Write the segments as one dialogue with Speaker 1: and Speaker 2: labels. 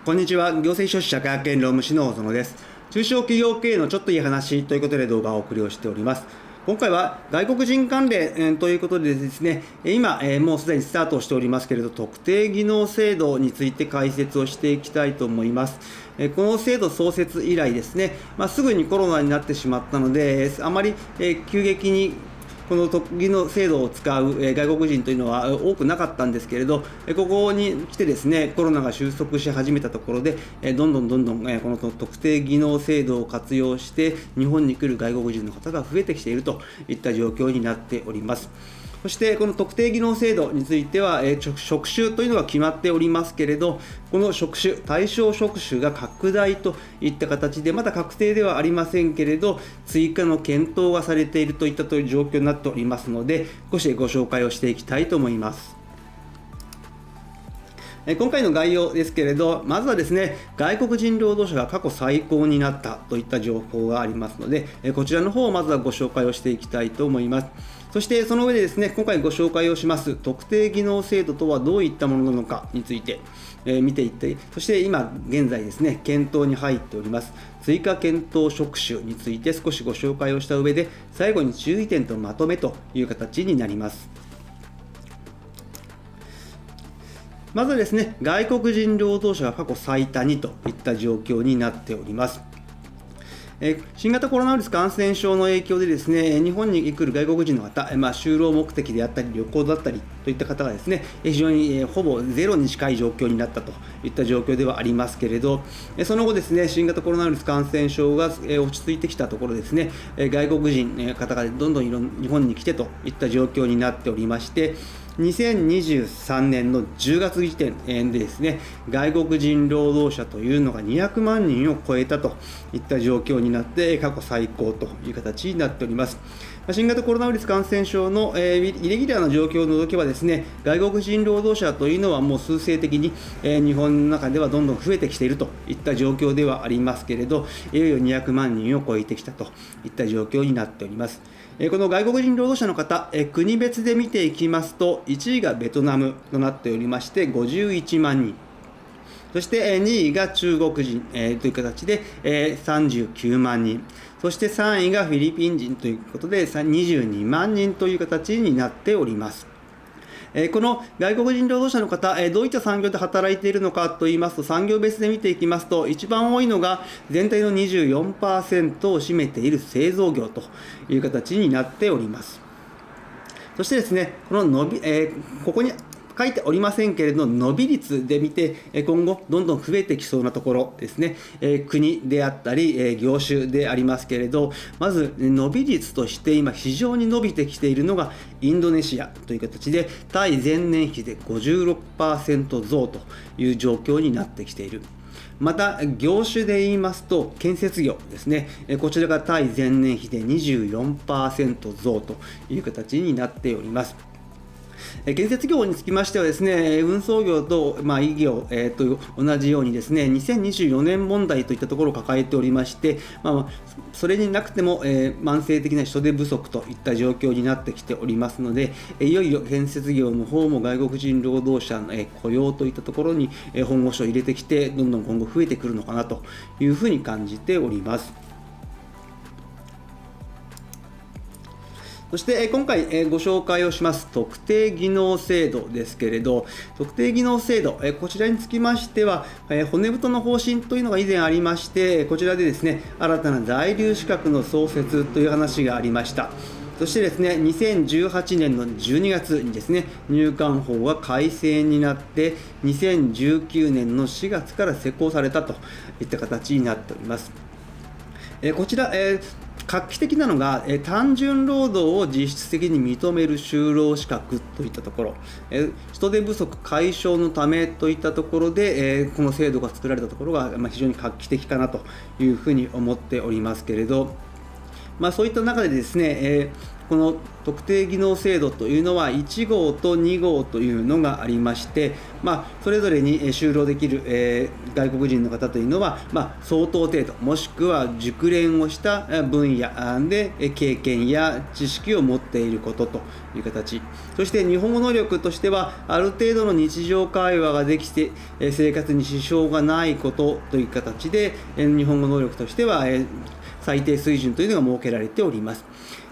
Speaker 1: こんにちは。行政書士社会保険労務士の小園です。中小企業経営のちょっといい話ということで動画をお送りをしております。今回は外国人関連ということでですね、今もうすでにスタートしておりますけれど、特定技能制度について解説をしていきたいと思います。この制度創設以来ですね、すぐにコロナになってしまったので、あまり急激にこの特技の制度を使う外国人というのは多くなかったんですけれど、ここに来てですね、コロナが収束し始めたところで、どんどんこの特定技能制度を活用して日本に来る外国人の方が増えてきているといった状況になっております。そしてこの特定技能制度については職種というのが決まっておりますけれど、この職種、対象職種が拡大といった形でまだ確定ではありませんけれど、追加の検討がされているといった状況になっておりますので、少しご紹介をしていきたいと思います。今回の概要ですけれど、まずはですね、外国人労働者が過去最高になったといった情報がありますので、こちらの方をまずはご紹介をしていきたいと思います。そしてその上でですね、今回ご紹介をします特定技能制度とはどういったものなのかについて見ていって、そして今現在ですね、検討に入っております追加検討職種について少しご紹介をした上で、最後に注意点とまとめという形になります。まずですね、外国人労働者が過去最多にといった状況になっております。新型コロナウイルス感染症の影響でですね、日本に来る外国人の方、就労目的であったり旅行だったりといった方がですね、非常にほぼゼロに近い状況になったといった状況ではありますけれど、その後ですね、新型コロナウイルス感染症が落ち着いてきたところですね、外国人の方がどんどん日本に来てといった状況になっておりまして、2023年の10月時点でですね、外国人労働者というのが200万人を超えたといった状況になって過去最高という形になっております。新型コロナウイルス感染症のイレギュラーな状況を除けばですね、外国人労働者というのはもう数勢的に日本の中ではどんどん増えてきているといった状況ではありますけれど、いよいよ200万人を超えてきたといった状況になっております。この外国人労働者の方、国別で見ていきますと、1位がベトナムとなっておりまして51万人、そして2位が中国人という形で39万人、そして3位がフィリピン人ということで22万人という形になっております。この外国人労働者の方、どういった産業で働いているのかといいますと、産業別で見ていきますと、一番多いのが全体の 24% を占めている製造業という形になっております。そしてですね、ここに書いておりませんけれど、伸び率で見て今後どんどん増えてきそうなところですね、国であったり業種でありますけれど、まず伸び率として今非常に伸びてきているのがインドネシアという形で、対前年比で 56% 増という状況になってきている。また業種で言いますと建設業ですね、こちらが対前年比で 24% 増という形になっております。建設業につきましてはですね、運送業と医業と同じようにですね、2024年問題といったところを抱えておりまして、それになくても慢性的な人手不足といった状況になってきておりますので、いよいよ建設業の方も外国人労働者の雇用といったところに本腰を入れてきて、どんどん今後増えてくるのかなというふうに感じております。そして今回ご紹介をします特定技能制度ですけれど、特定技能制度、こちらにつきましては骨太の方針というのが以前ありまして、こちらでですね、新たな在留資格の創設という話がありました。そしてですね、2018年の12月にですね、入管法が改正になって、2019年の4月から施行されたといった形になっております。こちら、画期的なのが、単純労働を実質的に認める就労資格といったところ、人手不足解消のためといったところで、この制度が作られたところが、非常に画期的かなというふうに思っておりますけれど、そういった中でですね、この特定技能制度というのは1号と2号というのがありまして、それぞれに就労できる、外国人の方というのは、相当程度もしくは熟練をした分野で経験や知識を持っていることという形、そして日本語能力としてはある程度の日常会話ができて生活に支障がないことという形で日本語能力としては最低水準というのが設けられております。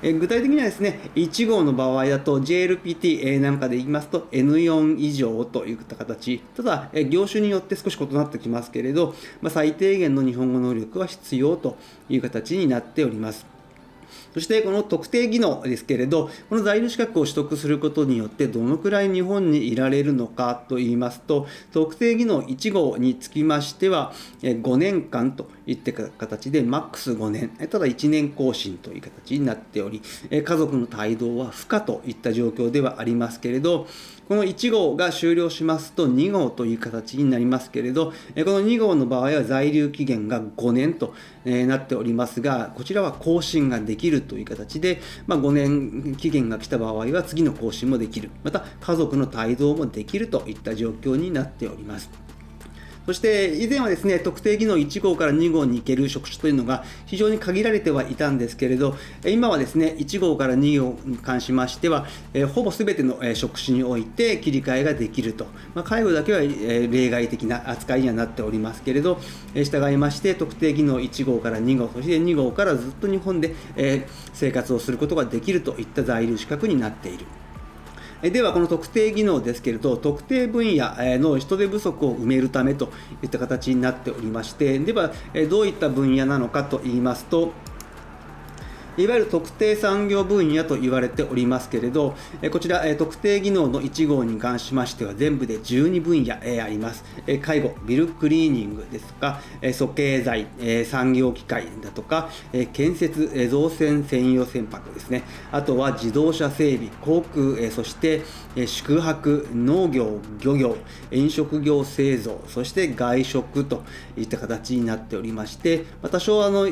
Speaker 1: 具体的にはですね、1号の場合だと JLPT なんかで言いますと N4 以上といった形、ただ業種によって少し異なってきますけれど、最低限の日本語能力は必要という形になっております。そしてこの特定技能ですけれど、この在留資格を取得することによってどのくらい日本にいられるのかといいますと、特定技能1号につきましては5年間といった形でマックス5年、ただ1年更新という形になっており、家族の帯同は不可といった状況ではありますけれど、この1号が終了しますと2号という形になりますけれど、この2号の場合は在留期限が5年となっておりますが、こちらは更新ができるという形で、5年期限が来た場合は次の更新もできる、また家族の帯同もできるといった状況になっております。そして以前はですね、特定技能1号から2号に行ける職種というのが非常に限られてはいたんですけれど、今はですね、1号から2号に関しましては、ほぼ全ての職種において切り替えができると。介護だけは例外的な扱いにはなっておりますけれど、従いまして特定技能1号から2号、そして2号からずっと日本で生活をすることができるといった在留資格になっている。ではこの特定技能ですけれど、特定分野の人手不足を埋めるためといった形になっておりまして、ではどういった分野なのかといいますと、いわゆる特定産業分野と言われておりますけれど、こちら特定技能の1号に関しましては全部で12分野あります。介護、ビルクリーニングですとか、鼠径材、産業機械だとか、建設、造船専用船舶ですね。あとは自動車整備、航空、そして宿泊、農業、漁業、飲食業製造、そして外食といった形になっておりまして、多少も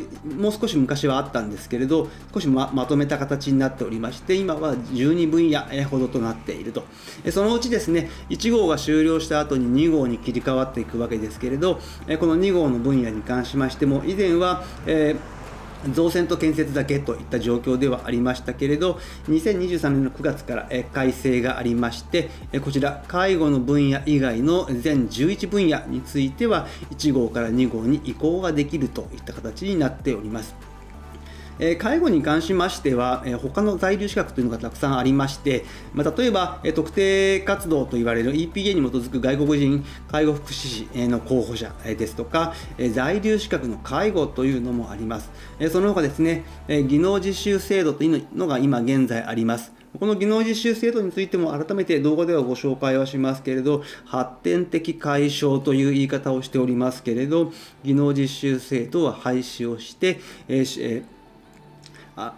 Speaker 1: う少し昔はあったんですけれど、少し まとめた形になっておりまして、今は12分野ほどとなっていると。そのうちですね、1号が終了した後に2号に切り替わっていくわけですけれど、この2号の分野に関しましても、以前は、造船と建設だけといった状況ではありましたけれど、2023年の9月から改正がありまして、こちら介護の分野以外の全11分野については1号から2号に移行ができるといった形になっております。介護に関しましては、他の在留資格というのがたくさんありまして、例えば特定活動といわれる EPA に基づく外国人介護福祉士の候補者ですとか、在留資格の介護というのもあります。その他ですね、技能実習制度というのが今現在あります。この技能実習制度についても改めて動画ではご紹介はしますけれど、発展的解消という言い方をしておりますけれど、技能実習制度は廃止をして、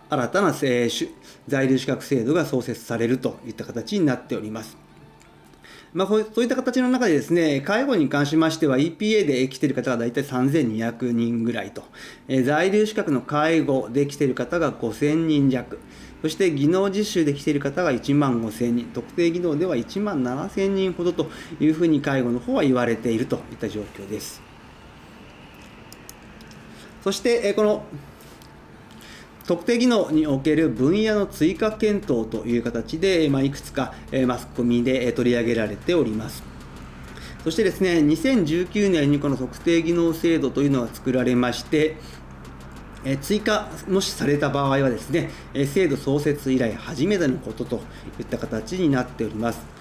Speaker 1: 新たな在留資格制度が創設されるといった形になっております。そういった形の中でですね、介護に関しましては EPA で来ている方が大体3200人ぐらいと、在留資格の介護で来ている方が5000人弱、そして技能実習で来ている方が1万5000人、特定技能では1万7000人ほどというふうに介護の方は言われているといった状況です。そしてこの特定技能における分野の追加検討という形で、いくつかマスコミで取り上げられております。そしてですね、2019年にこの特定技能制度というのが作られまして、追加もしされた場合はですね、制度創設以来初めてのことといった形になっております。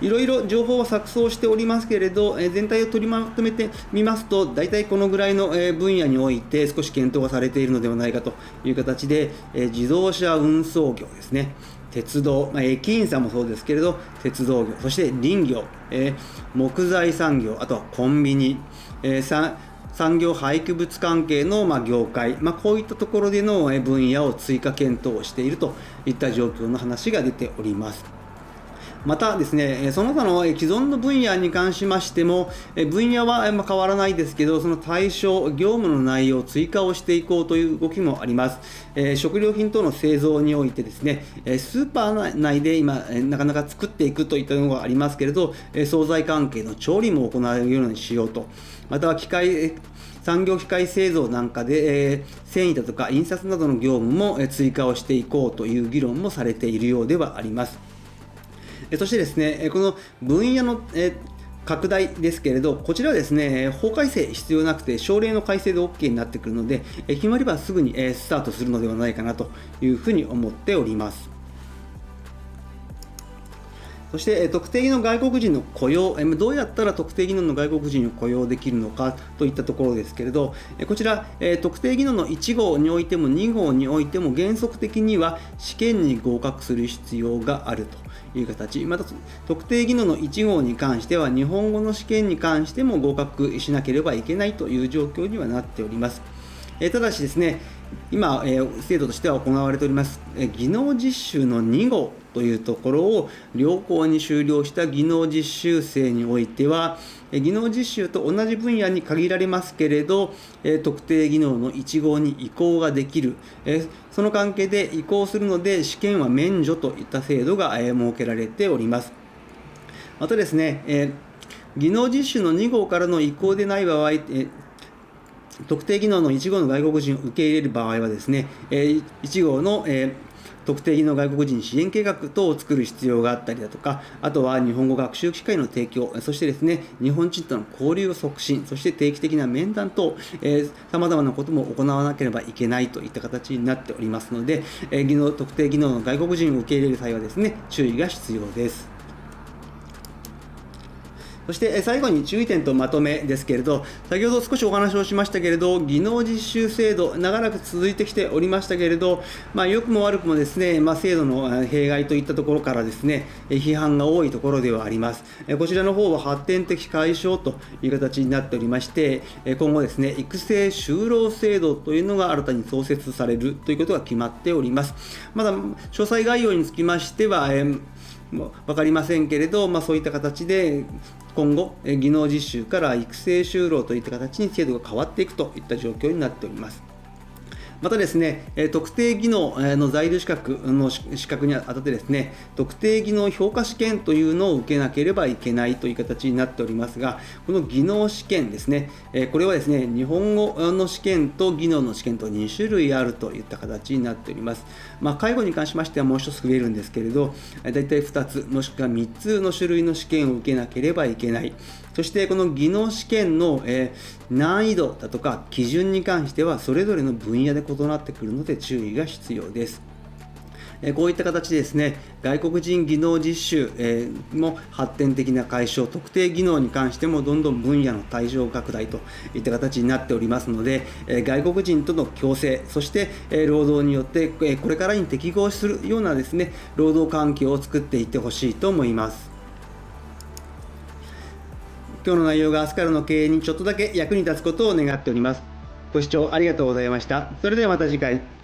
Speaker 1: いろいろ情報を錯綜しておりますけれど、全体を取りまとめてみますと、大体このぐらいの分野において少し検討がされているのではないかという形で、自動車運送業ですね、鉄道、駅員さんもそうですけれど、鉄道業、そして林業、木材産業、あとはコンビニ、産業廃棄物関係の業界、こういったところでの分野を追加検討しているといった状況の話が出ております。またですね、その他の既存の分野に関しましても、分野は変わらないですけど、その対象、業務の内容、追加をしていこうという動きもあります。食料品等の製造においてですね、スーパー内で今、なかなか作っていくといったのがありますけれど、惣菜関係の調理も行えるようにしようと、または産業機械製造なんかで、繊維だとか印刷などの業務も追加をしていこうという議論もされているようではあります。そしてですね、この分野の拡大ですけれど、こちらはですね、法改正必要なくて、省令の改正で OK になってくるので、決まればすぐにスタートするのではないかなというふうに思っております。そして特定技能外国人の雇用、どうやったら特定技能の外国人を雇用できるのかといったところですけれど、こちら特定技能の1号においても2号においても原則的には試験に合格する必要があるという形、また特定技能の1号に関しては日本語の試験に関しても合格しなければいけないという状況にはなっております。ただしですね、今、制度としては行われております、技能実習の2号というところを良好に修了した技能実習生においては、技能実習と同じ分野に限られますけれど、特定技能の1号に移行ができる、その関係で移行するので試験は免除といった制度が設けられております。またですね、技能実習の2号からの移行でない場合、特定技能の1号の外国人を受け入れる場合はですね、1号の特定技能外国人支援計画等を作る必要があったりだとか、あとは日本語学習機会の提供、そしてですね、日本人との交流を促進、そして定期的な面談等、さまざまなことも行わなければいけないといった形になっておりますので、特定技能の外国人を受け入れる際はですね、注意が必要です。そして最後に注意点とまとめですけれど、先ほど少しお話をしましたけれど、技能実習制度、長らく続いてきておりましたけれど、良くも悪くもですね、制度の弊害といったところからですね、批判が多いところではあります。こちらの方は発展的解消という形になっておりまして、今後ですね、育成就労制度というのが新たに創設されるということが決まっております。まだ詳細概要につきましては、分かりませんけれど、そういった形で今後、技能実習から育成就労といった形に制度が変わっていくといった状況になっております。またですね、特定技能の在留資格の資格にあたってですね、特定技能評価試験というのを受けなければいけないという形になっておりますが、この技能試験ですね、これはですね、日本語の試験と技能の試験と2種類あるといった形になっております。介護に関しましてはもう一つ増えるんですけれど、だいたい2つもしくは3つの種類の試験を受けなければいけない。そしてこの技能試験の難易度だとか基準に関してはそれぞれの分野で異なってくるので注意が必要です。こういった形でですね、外国人技能実習も発展的な解消、特定技能に関してもどんどん分野の対象拡大といった形になっておりますので、外国人との共生、そして労働によってこれからに適合するようなですね、労働環境を作っていってほしいと思います。今日の内容が明日からの経営にちょっとだけ役に立つことを願っております。ご視聴ありがとうございました。それではまた次回。